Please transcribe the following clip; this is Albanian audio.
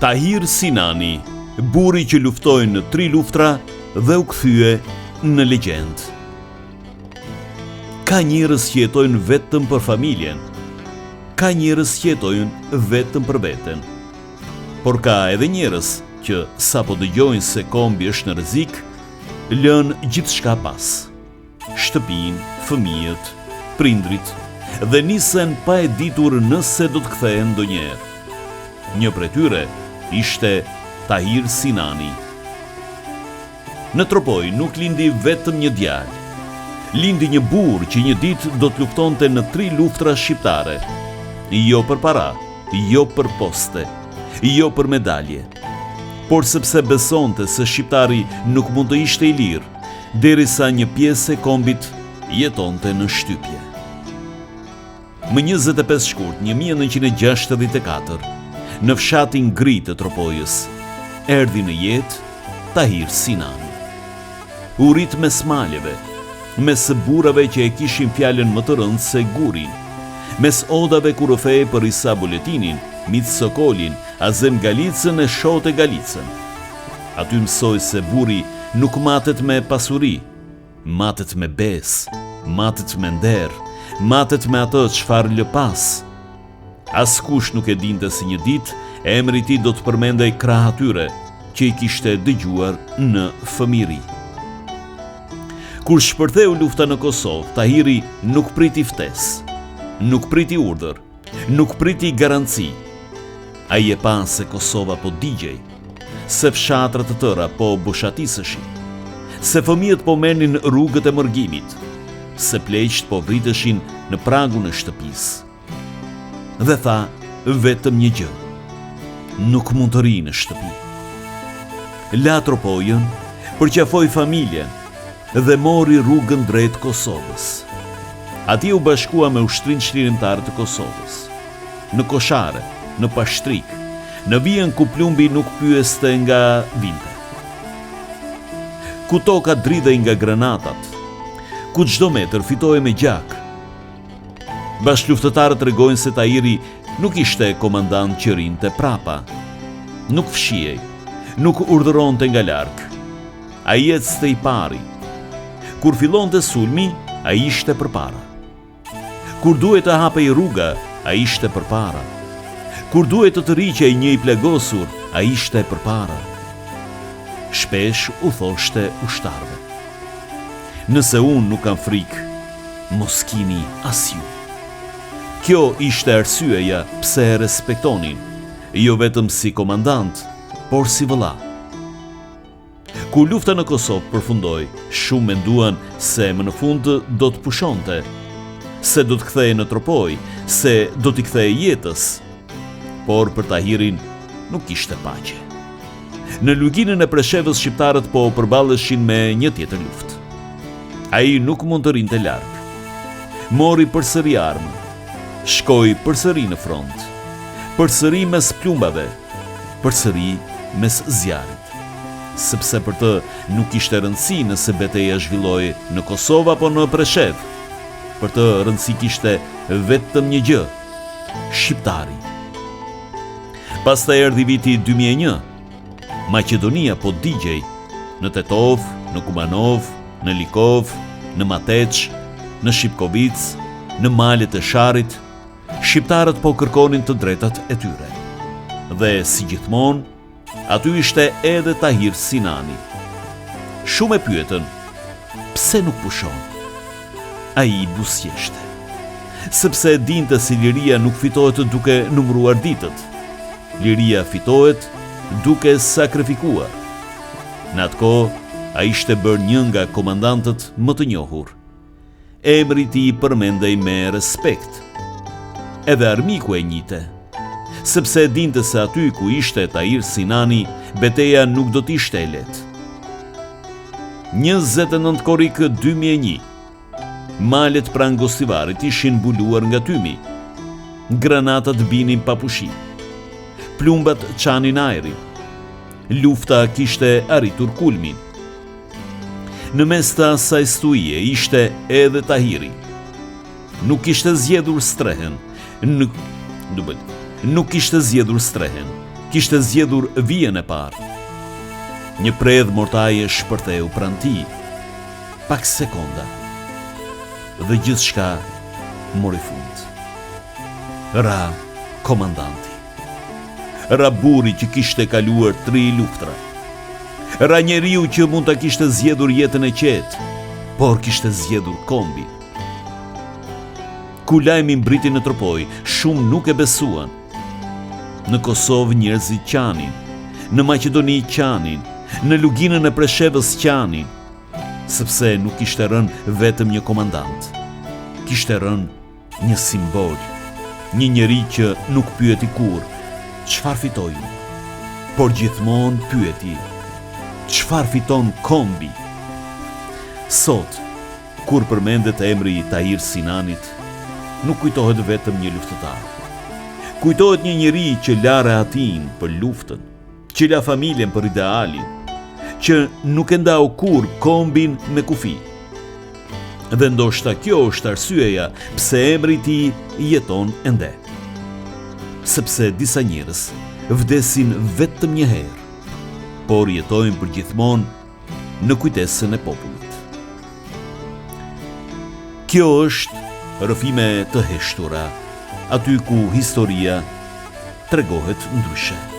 Tahir Sinani, burri që luftoi në 3 luftra dhe u kthye në legjend. Ka njerëz që jetojnë vetëm për familjen, ka njerëz që jetojnë vetëm për veten. Por ka edhe njerëz që sapo dëgjojnë se kombi është në rrezik, lën gjithçka pas. Shtëpinë, fëmijët, prindrit dhe nisen pa e ditur nëse do të kthehen ndonjëherë. Një prej tyre ishte Tahir Sinani. Në Tropoj nuk lindi vetëm një djalë. Lindi një burr që një ditë do të luftonte në 3 luftra shqiptare. Jo për para, jo për poste, jo për medalje. Por sepse besonte se shqiptari nuk mund të ishte i lirë, derisa një pjesë e kombit jetonte në shtypje. Më 25 shkurt 1964, në fshatin Gri të Tropojës, erdhi në jetë Tahir Sinani. U rit mes maleve, mes burrave që e kishin fjalën më të rëndë se gurin, mes odave kurofej për Isa Buletinin, Mit Sokolin, Azem Galicën e Shote Galicën. Aty mësoj se burri nuk matet me pasuri, matet me bes, matet me nder, matet me atë çfarë lë pas. Askush nuk e dinte se një ditë emri i tij do të përmendej krah atyre që i kishte dëgjuar në fëmijëri. Kur shpërtheu lufta në Kosovë, Tahiri nuk priti ftesë, nuk priti urdhër, nuk priti garanci. Ai e pa se Kosova po digjej, se fshatrat të tëra po bushatiseshin, se fëmijët po merrnin rrugët e mërgimit, se pleqt po vriteshin në pragun e shtëpisë. Dhe tha vetëm një gjë: nuk mund të ri në shtëpi. La Tropojën, përqafoi familjen dhe mori rrugën drejt Kosovës. Ati u bashkua me ushtrinë çlirimtare të Kosovës, në Koshare, në Pashtrik, në vijën ku plumbi nuk pyeste nga vinte, ku toka dridhej nga granatat, ku çdo metër fitohej me gjak. Bashkëluftëtarët tregojnë se Tahiri nuk ishte komandant që rinte prapa, nuk fshihej, nuk urdhëronte nga larg. Ai ecste i pari. Kur fillonte sulmi, ai ishte përpara. Kur duhet të hapej rruga, ai ishte përpara. Kur duhet të tërhiqej një i plagosur, ai ishte përpara. Shpesh u thoshte ushtarëve: nëse unë nuk kam frikë, mos kini as ju. Kjo ishte arsyeja pse e respektonin, jo vetëm si komandant, por si vëlla. Kur lufta në Kosovë përfundoi, shumë menduan se më në fund do të pushonte, se do të kthehej në Tropoj, se do t'i kthehej jetës. Por për Tahirin nuk ishte paqe. Në luginën e Preshevës shqiptarët po përballeshin me një tjetër luftë. Ai nuk mund të rinte larg. Mori përsëri armë, shkoi përsëri në front, përsëri mes plumbave, përsëri mes zjarrit. Sepse për të nuk ishte rëndësi nëse betejë zhvilloi në Kosovë apo në Preshev. Për të rëndësi kishte vetëm një gjë: shqiptari. Pastaj erdhi viti 2001. Maqedonia po digjej në Tetov, në Kumanov, në Likov, në Mateç, në Shipkovic, në malet e Sharit. Shqiptarët po kërkonin të drejtat e tyre. Dhe si gjithmonë, aty ishte edhe Tahir Sinani. Shumë e pyetën: pse nuk pushon? Ai buzëqeshte, sepse e dinte se liria nuk fitohet duke numëruar ditët. Liria fitohet duke sakrifikuar. Në atë kohë, ai ishte bërë një nga komandantët më të njohur. Emri i tij përmendej me respekt. Edhe armiku e njihte, sepse e dinte se aty ku ishte Tahir Sinani, beteja nuk do t'ishte e lehtë. 29 korrik 2001, malet pranë Gostivarit ishin mbuluar nga tymi. Granatat binin pa pushim. Plumbat çanin ajrin. Lufta kishte arritur kulmin. Në mes të asaj stuje ishte edhe Tahiri. Nuk kishte zgjedhur strehen. Nuk kishte zgjedhur strehen. kishte zgjedhur vijën e parë. Një predh mortaje shpërtheu pranë tij. Pak sekonda dhe gjithçka mori fund. Ra komandanti. Ra burri që kishte kaluar 3 luftra. Ra njeriu që mund ta kishte zgjedhur jetën e qetë, por kishte zgjedhur kombi. Ku lajmi mbriti në tropoj, shumë nuk e besuan. Në Kosovë njerëzit qanin, në Maqedoni qanin, në luginën e Preshevës qanin, sepse nuk kishte rënë vetëm një komandant. Kishte rënë një simbol, një njeri që nuk pyeti kur, çfarë fitoi, por gjithmonë pyeti, çfarë fiton kombi? Sot, kur përmendet emri i Tahir Sinanit, nuk kujtohet vetëm një luftëtar. Kujtohet një njeri që la rehatin për luftën, që la familjen për idealin, që nuk e ndau kur kombin me kufi. Dhe ndoshta kjo është arsyeja pse emri i tij jeton ende. Sepse disa njerëz vdesin vetëm një herë, por jetojnë për gjithmonë në kujtesën e popullit. Kjo është rrëfime të heshtura, aty ku historia tregohet ndryshe.